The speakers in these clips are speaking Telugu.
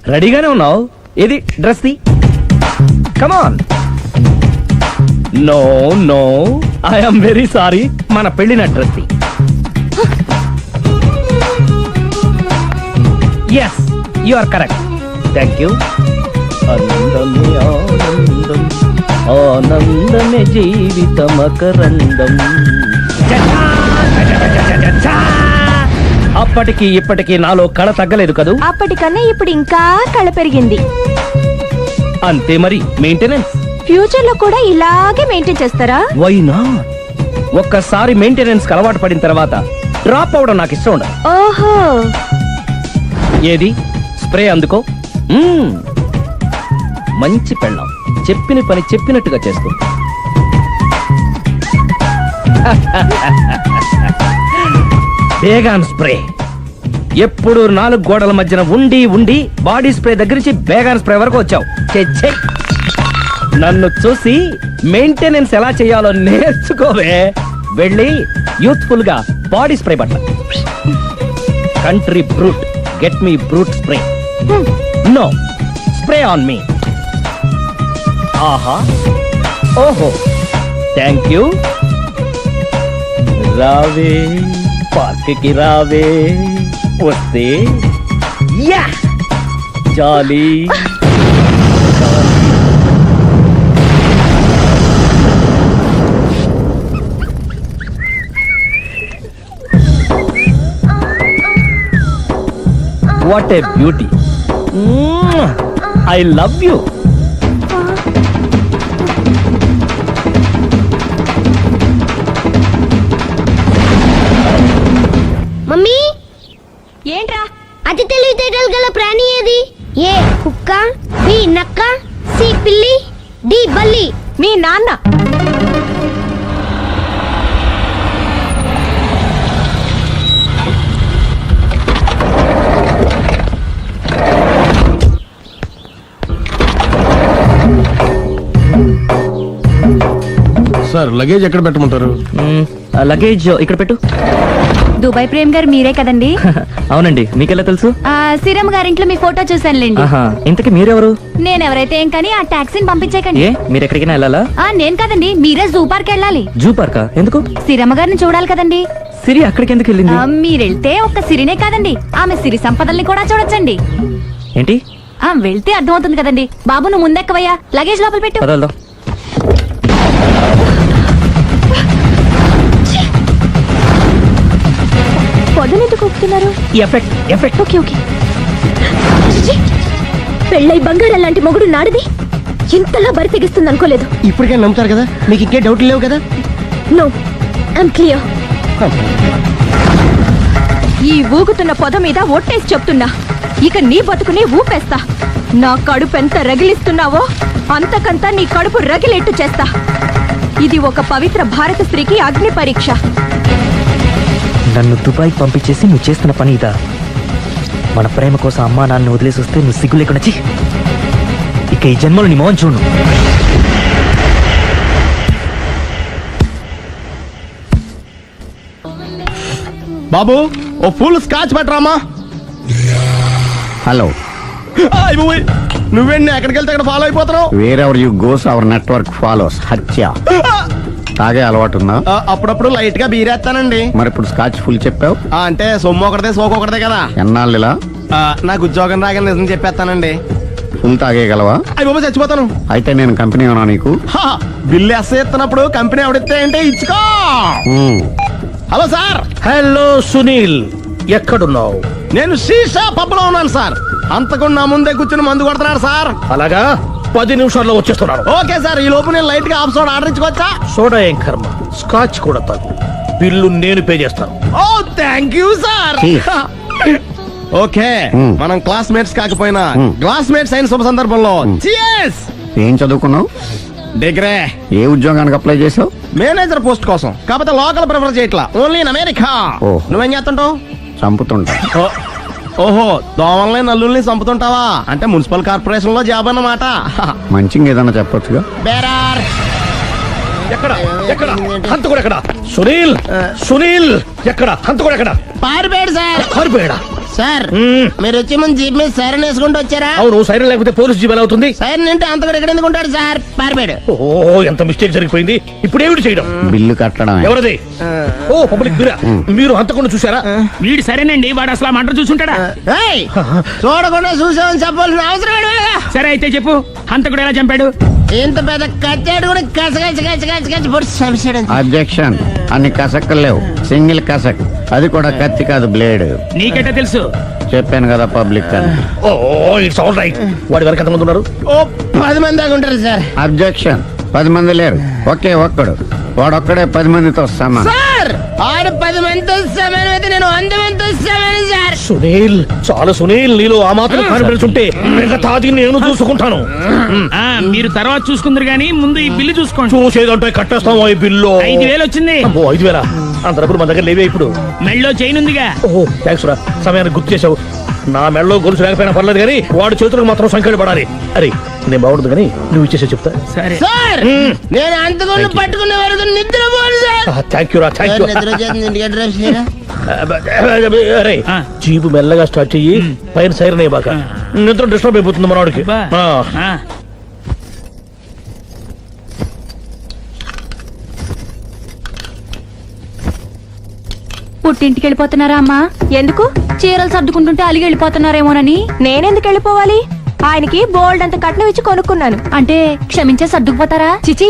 రెడీగానే ఉన్నావు. ఇది డ్రెస్ ది. Come on. No no, I'm very sorry. మన పెళ్లిన డ్రెస్ ది. Yes, you are correct. Thank you. ఆనందమే ఆనందం, ఆనందమే జీవితమకరందం. అప్పటికి ఇప్పటికి నాలో కళ తగ్గలేదు కదూ. అప్పటికన్నా ఇప్పుడు ఇంకా కళ పెరిగింది. అంతే మరి. మెయింటెనెన్స్ ఫ్యూచర్ లో కూడా ఇలాగే మెయింటైన్ చేస్తారా? Why not? ఒక్కసారి మెయింటెనెన్స్ కి అలవాటు పడిన తర్వాత డ్రాప్ అవడం నాకు ఇష్టం ఉండదు. ఓహో, ఏది స్ప్రే అందుకో. మంచి పెళ్ళాం, చెప్పిన పని చెప్పినట్టుగా చేస్తుంది. Baygon spray. ఎప్పుడు 4 గోడల మధ్యన ఉండి ఉండి బాడీ స్ప్రే దగ్గర నుంచి బేగాన్ స్ప్రే వరకు వచ్చావు. ఛే, నన్ను చూసి మెయింటెనెన్స్ ఎలా చేయాలో నేర్చుకోవే. వెళ్ళి యూత్ఫుల్ గా బాడీ స్ప్రే బట్ల. Country Brut, get me Brut spray. No, spray on me. ఆహా, ఓహో, థ్యాంక్ యూ. రావే పార్క్ కి రావే, వస్తే యా jolly. What a beauty. I love you. Mummy, ఏంట్రా? అతి తెలివితేటలు గల ప్రాణి ఏది? ఏ కుక్క, బి నక్క, సి పిల్లి, డి బల్లి. మీ నాన్న. సార్, లగేజ్ ఎక్కడ పెట్టమంటారు? లగేజ్ ఇక్కడ పెట్టు. దుబాయ్ ప్రేమ్ గారు మీరే కదండి? అవునండి, మీకెలా తెలుసు? శ్రీరమ్మ గారింట్లో మీ ఫోటో చూసానులేండి. ఇంతకీ మీరెవరు? నేనెవరైతే ఏం కానీ ఆ టాక్సీని పంపించేకండి. ఏ, మీరు ఎక్కడికైనా వెళ్ళాలా? నేను కదండి, మీరే జూ పార్క్ వెళ్ళాలి. జూ పార్కా? ఎందుకు? శ్రీరమ్మ గారిని చూడాలి కదండి. సిరి అక్కడికి ఎందుకు వెళ్ళింది? మీరెళ్తే ఒక్క సిరినే కాదండి, ఆమె సిరి సంపదల్ని కూడా చూడొచ్చండి. ఏంటి? వెళ్తే అర్థమవుతుంది కదండి. బాబు, నువ్వు ముందెక్కవయ్యా, లగేజ్ లోపల పెట్టు. పదల్దాం. పొద్దునెందుకు ఒప్పుతున్నారు? Effect effect. Okay okay. పెళ్ళై బంగారం లాంటి మొగుడు నాడిది ఇంతలా బరి తెగిస్తుంది అనుకోలేదు. ఇప్పటికైనా నమ్ముతారు కదా? మీకు ఇంకే డౌట్ లేవు కదా? No, I'm clear. ఈ ఊగుతున్న పొద మీద ఒట్టేసి చెప్తున్నా, ఇక నీ బతుకుని ఊపేస్తా. నా కడుపు ఎంత రగిలిస్తున్నావో అంతకంతా నీ కడుపు రగిలేట్టు చేస్తా. ఇది ఒక పవిత్ర భారత స్త్రీకి అగ్ని పరీక్ష. నన్ను దుబాయ్ పంపించేసి నువ్వు చేస్తున్న పని ఇదా? మన ప్రేమ కోసం అమ్మా నాన్న వదిలేసి వస్తే నువ్వు సిగ్గు లేకుండా చి. ఇక ఈ జన్మలో నీ మోహన్ చూడు. బాబు, ఓ ఫుల్ స్కాచ్ పెట్టరామా. హలో, నువ్వేంటి ఎక్కడికి వెళ్తే అక్కడ ఫాలో అయిపోతున్నావు? Wherever you goes our network follows. హత్య. తాగే అలవాటు ఉందా? అప్పుడప్పుడు లైట్ గా బీరేస్తానండి. మరి ఇప్పుడు స్కాచ్ ఫుల్ చెప్పావు అంటే సొమ్ము ఒకటిదే సోకు ఒకటిదే కదా. ఎన్నాళ్ళు ఇలా? నాకు ఉద్యోగం రాగానే నిజం చెప్పేస్తానండి. ఫుల్ తాగేయగలవా? అయ్యి బాబు, చచ్చిపోతాను. అయితే నేను కంపెనీ ఉన్నా నీకు? బిల్లు ఎత్తనప్పుడు కంపెనీ ఎవడితే అంటే ఇచ్చుకో. Hello sir. హలో సునీల్, ఎక్కడున్నావు? నేను శీషా పబ్లో ఉన్నాను సార్. అంతకుండా నా ముందే కూర్చుని మందు కొడుతున్నాడు సార్. అలాగా, 10 నిమిషాల్లో వచ్చేస్తున్నాను. Okay sir. ఈ లోపు నేను లైట్ గా హాఫ్ సోడా ఆర్డర్ ఇచ్చుకోవచ్చా? సోడా ఏం కర్మ, స్కాచ్ కూడా తాగు. బిల్లు నేను పే చేస్తాను. ఓ థ్యాంక్ యూ సార్. ఓకే, మనం క్లాస్మేట్స్ కాకపోయినా క్లాస్మేట్స్ అయిన శుభ సందర్భంలో cheers. ఏం చదువుకున్నావు? డిగ్రీ. ఏ ఉద్యోగానికి అప్లై చేసావు? మేనేజర్ పోస్ట్ కోసం. కాకపోతే లోకల్ ప్రిఫర్ చేయట్లా, ఓన్లీ ఇన్ అమెరికా. ఓహ్. నువ్వేం చేస్తుంటావు? చంపుతుంటా. ఓహో, దోమల్ని నల్లుల్ని చంపుతుంటావా? అంటే మున్సిపల్ కార్పొరేషన్ లో జాబ్ అన్నమాట. మంచిగా ఏదన్నా చెప్పొచ్చుగా. బేరార్. ఎక్కడ ఎక్కడ హంతకుడు ఎక్కడ? సునీల్, సునీల్ ఎక్కడ? హంతకుడు ఎక్కడ? పారిపోయాడు సార్. పారిపోయాడా? సార్ మీరు వచ్చే ముందు జీప్ మీద సైరన్ వేసుకుంటూ వచ్చారా? అవును, సైరన్ లేకపోతే పోలీస్ జీవన్ అవుతుంది. సైరన్ అంటే అంత కూడా ఇక్కడ ఎందుకు ఉంటాడు సార్? పారిపోయాడు. ఓ ఎంత మిస్టేక్ జరిగిపోయింది. ఇప్పుడు ఏమిటి చేయడం? బిల్లు కట్టడమే. ఎవరది? ఓ పబ్లిక్ మీరా? మీరు హంతకుండా చూసారా? వీడు సరేనండి, వాడు అసలు ఆ మంట చూసుంటాడా? ఏయ్, చూడకుండా చూసామని చెప్పాల్సిన అవసరం ఏంటి? సరే అయితే చెప్పు, హంతకుడు ఎలా చంపాడు? ఇంత పెద్ద కచ్చాడు కూడా కచ్చ పొడి చంపేశాడు. అబ్జెక్షన్. అన్ని కసక్కులు లేవు, సింగిల్ కసక్. అది కూడా కత్తి కాదు, బ్లేడ్. నీకెట్టా తెలుసు? చెప్పాను కదా పబ్లిక్ అని. Oh it's all right. వాడి వరకు ఎంతమంది ఉన్నారు? ఓ 10 మంది దాకా ఉంటారు సార్. అబ్జెక్షన్. 10 మంది లేరు, ఒకే ఒక్కడు. వాడొక్కడే 10 మందితో సమానం. సార్ ఆడు 10 మందితో సమానం అయితే నేను 100 మందితో సమానం సార్. సునీల్, చాలా సునీల్, నీలో ఆ మాత్రం కాన్ఫిడెన్స్ ఉంటే మిగతాది నేను చూసుకుంటాను. ఆ మీరు తర్వాత చూసుకుందరు గానీ ముందు ఈ బిల్లు చూసుకోండి. చూసేదంటే కట్టేస్తాం ఈ బిల్లు. 5,000 వచ్చింది. అబ్బో 5,000? అంత డబ్బులు మన దగ్గర లేవే ఇప్పుడు. మెళ్ళో చైన్ ఉందిగా. ఓహో థ్యాంక్స్ రా, సమయానికి గుర్తు చేసావు. నా మెడలో గొలుసు లేకపోయినా పర్లేదు కానీ వాడి చేతులకు మాత్రం సంఖ్యలు పడాలి. అరే నేను బాగుంటుంది కానీ నువ్వు ఇచ్చేసే చెప్తా. సరే సార్ నేను అంతకుండా పట్టుకునే వరకు నిద్రపోను సార్. థ్యాంక్ యూ రా, థ్యాంక్ యూ. నిద్ర వచ్చేస్తుంది, ఇంటికి అడ్రస్ చేయరా? అరే ఆ. జీపు మెల్లగా స్టార్ట్ చెయ్యి, పైన సైరన్ అయ్యి బాగా నిద్ర డిస్టర్బ్ అయిపోతుంది మనవాడికి. బా. ఆ. ఆ. పుట్టింటికి వెళ్ళిపోతున్నారా అమ్మా? ఎందుకు? చీరలు సర్దుకుంటుంటే అలిగి వెళ్ళిపోతున్నారేమోనని. నేనెందుకు వెళ్ళిపోవాలి? ఆయనకి బోల్డ్ అంత కట్నం ఇచ్చి కొనుక్కున్నాను. అంటే క్షమించే సర్దుకుపోతారా? చిచి,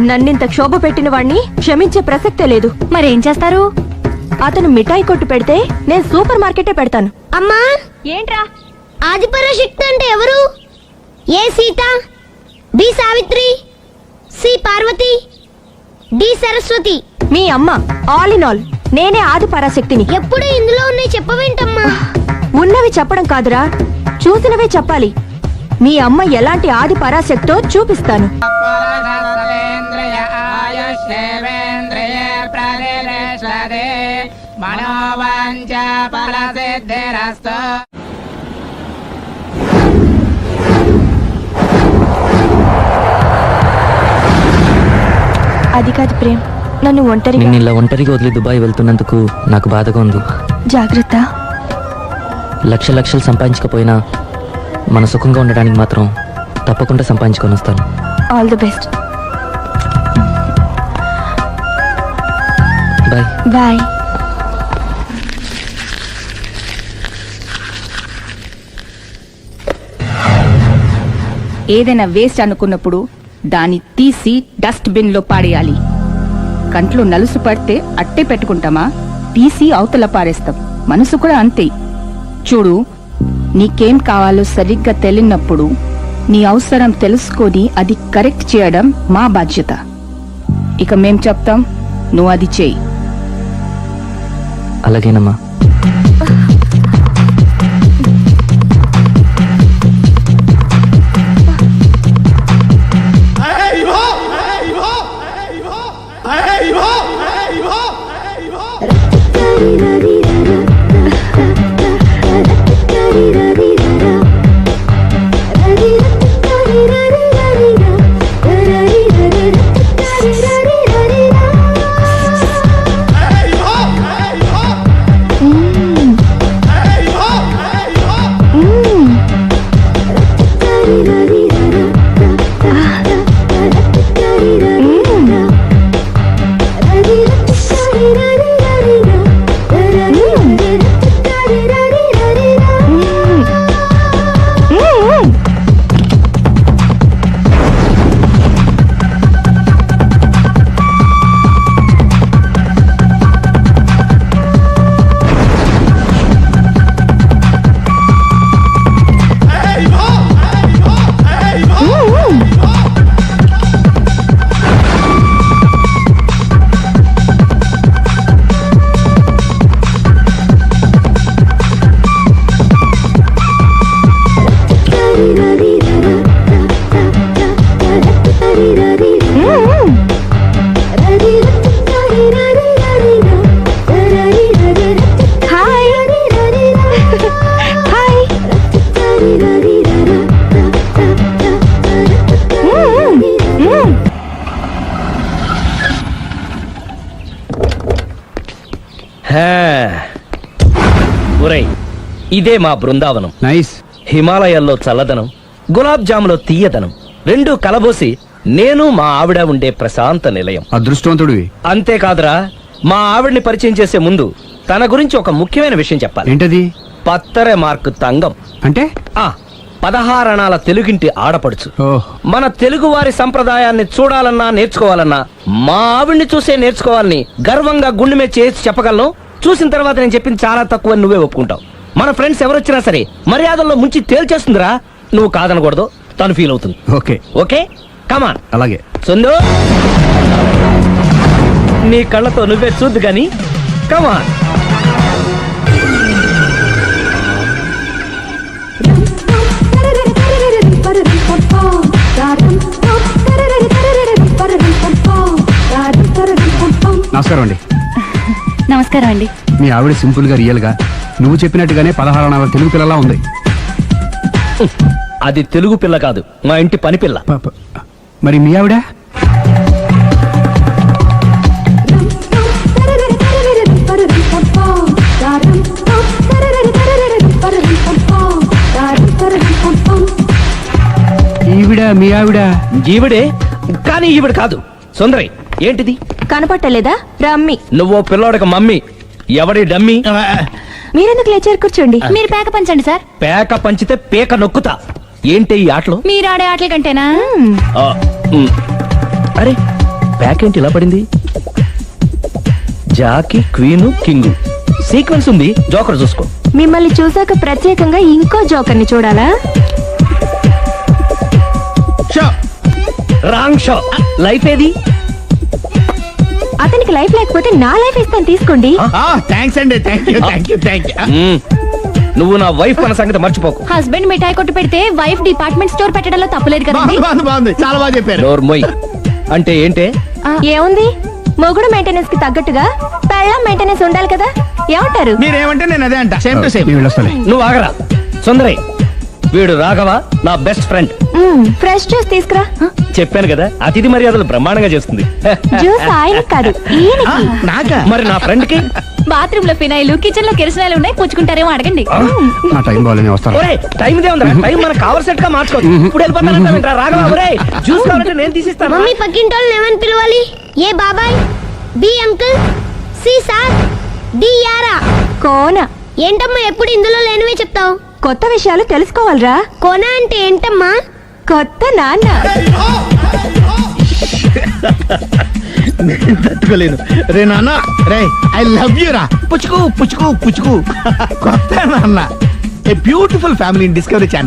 నన్నింత క్షోభ పెట్టిన వాణ్ణి క్షమించే ప్రసక్తే లేదు. మరేం చేస్తారు? అతను మిఠాయి కొట్టు పెడితే నేను సూపర్ మార్కెటే పెడతాను. అమ్మా, ఏంట్రా? ఆదిపరాశక్తి అంటే ఎవరు? A Sita, B Savitri, C Parvati, D Saraswati. మీ అమ్మ. ఆల్ ఇన్ ఆల్ నేనే ఆది పరాశక్తిని. ఎప్పుడు ఇందులో ఉన్నాయి చెప్పవేంటమ్మా? ఉన్నవి చెప్పడం కాదురా, చూసినవే చెప్పాలి. మీ అమ్మ ఎలాంటి ఆది పరాశక్తో చూపిస్తాను. అది కాదు ప్రేమ్, నన్ను ఒంటరిగా. నిన్ను ఇలా ఒంటరిగా వదిలి దుబాయ్ వెళ్తున్నందుకు నాకు బాధగా ఉంది. జాగ్రత్త. లక్షలు సంపాదించకపోయినా మన సుఖంగా ఉండడానికి మాత్రం తప్పకుండా సంపాదించుకొని వస్తాను. All the best. Bye. Bye. ఏదైనా వేస్ట్ అనుకున్నప్పుడు దాన్ని తీసి డస్ట్ బిన్ లో పాడేయాలి. కంట్లో నలుసు పడితే అట్టే పెట్టుకుంటామా? తీసి అవతల పారేస్తాం. మనసు కూడా అంతే. చూడు, నీకేం కావాలో సరిగ్గా తెలియనప్పుడు నీ అవసరం తెలుసుకొని అది కరెక్ట్ చేయడం మా బాధ్యత. ఇక మేం చెప్తాం, నువ్వు అది చేయి. అలాగేనమ్మా. ఇదే మా బృందావనం. నైస్. హిమాలయాల్లో చల్లదనం, గులాబ్ జాములో తీయదనం రెండూ కలబోసి నేను మా ఆవిడ ఉండే ప్రశాంత నిలయం. అదృష్టవంతుడివి. అంతేకాదురా, మా ఆవిడ్ని పరిచయం చేసే ముందు తన గురించి ఒక ముఖ్యమైన విషయం చెప్పాలి. ఏంటది? పత్తరె మార్కు తంగం. అంటే 16 అణాల తెలుగింటి ఆడపడుచు. ఓహ్. మన తెలుగు వారి సంప్రదాయాన్ని చూడాలన్నా నేర్చుకోవాలన్నా మా ఆవిడ్ని చూసే నేర్చుకోవాలని గర్వంగా గుండె మీద చేసి చెప్పగలను. చూసిన తర్వాత నేను చెప్పింది చాలా తక్కువ నువ్వే ఒప్పుకుంటావు. మన ఫ్రెండ్స్ ఎవరొచ్చినా సరే మర్యాదల్లో ముంచి తేల్చేస్తుందిరా. నువ్వు కాదనకూడదు, తను ఫీల్ అవుతుంది. ఓకే. Okay come on. అలాగే. సుందు, నీ కళ్ళతో నువ్వే చూద్దు గాని కమాన్. నమస్కారం అండి. నమస్కారం అండి. మీ ఆవిడ సింపుల్ గా రియల్ గా నువ్వు చెప్పినట్టుగానే 16 అణాల తెలుగు పిల్లలా ఉంది. అది తెలుగు పిల్ల కాదు, మా ఇంటి పని పిల్ల. మరి మీ ఆవిడ? ఈవిడ మీ ఆవిడ? ఈవిడే, కానీ ఈవిడ కాదు. సుందరి, ఏంటిది కనపట్టలేదా? రమ్మి. నువ్వు పిల్లోడికి మమ్మీ. ఎవడి డమ్మీ? మీరెందుకు లేచారు? కూర్చోండి. మీరు పేక పంచండి సార్. పేక పంచితే పేక నొక్కుతా. ఏంటి ఈ ఆటలు? మీరు ఆడే ఆటల కంటేనా? ఆ, ఉమ్. అరే, పేక ఏంటి ఇలా పడింది? జాకి, క్వీను, కింగు సీక్వెన్స్ ఉంది. జోకర్ చూసుకో. మిమ్మల్ని చూసాక ప్రత్యేకంగా ఇంకో జోకర్ని చూడాలా? Wrong show. లైఫ్ ఏది? అతనికి లైఫ్ లేకపోతే నా లైఫ్ ఇస్తాను, తీసుకోండి. థ్యాంక్స్ అండి. Thank you. ఉమ్. నువ్వు నా వైఫ్ అన్న సంగతి మర్చిపోకు. హస్బెండ్ మిఠాయి కొట్టు పెడితే వైఫ్ డిపార్ట్మెంట్ స్టోర్ పెట్టడంలో తప్పులేదు కదండి. బాగుంది, చాలా బాగా చెప్పారు. డోర్ మొయ్. అంటే ఏంటే? ఏముంది, మొగుడు మెయింటెనెన్స్ కి తగ్గట్టుగా పెళ్ళాం మెయింటెనెన్స్ ఉండాలి కదా. ఏమంటారు? మీరేమంటే నేను అదే అంట. Same to same. నేను వెళ్ళొస్తాలే. నువ్వు ఆగరా. సుందరి, వీడు రాఘవ, నా బెస్ట్ ఫ్రెండ్. ఫ్రెష్ జ్యూస్ తీసుకురా. చెప్పాను కదా, అతిథి మర్యాదలు బ్రహ్మాండంగా చేస్తుంది. జ్యూస్ ఆయనకి కాదు, ఈయనకి. నాకా? మరి నా ఫ్రెండ్ కి? బాత్రూమ్ లో ఫినాయిల్, కిచెన్ లో కిరసనాయిలు ఉన్నాయి, పుచ్చుకుంటారేమో అడగండి. నా టైం బాగాలేని వస్తాను. ఒరే, టైం ఇదే ఉందా? టైం మనకు కావలసినట్టు గా మార్చుకోవచ్చు. ఇప్పుడు వెళ్ళిపోతానంటా రాఘవ. ఒరే, జ్యూస్ కావాలంటే నేను తీసిస్తాను. మమ్మీ పక్కింటోళ్ళని ఏమని పిలవాలి? ఏ బాబాయ్, B uncle, C sir, D యారా. కోన. ఏంటమ్మా ఎప్పుడు ఇందులో లేనివే చెప్తావు? కొత్త విషయాలు తెలుసుకోవాలిరా. కోన అంటే ఏంటమ్మా? కొత్త నాన్న. తట్టుకోలేను రే నాన్న. రే, ఐ లవ్ యూ రా. పుచ్చుకు పుచ్చుకు పుచ్చుకు. కొత్త నాన్న. A beautiful family discovery channel.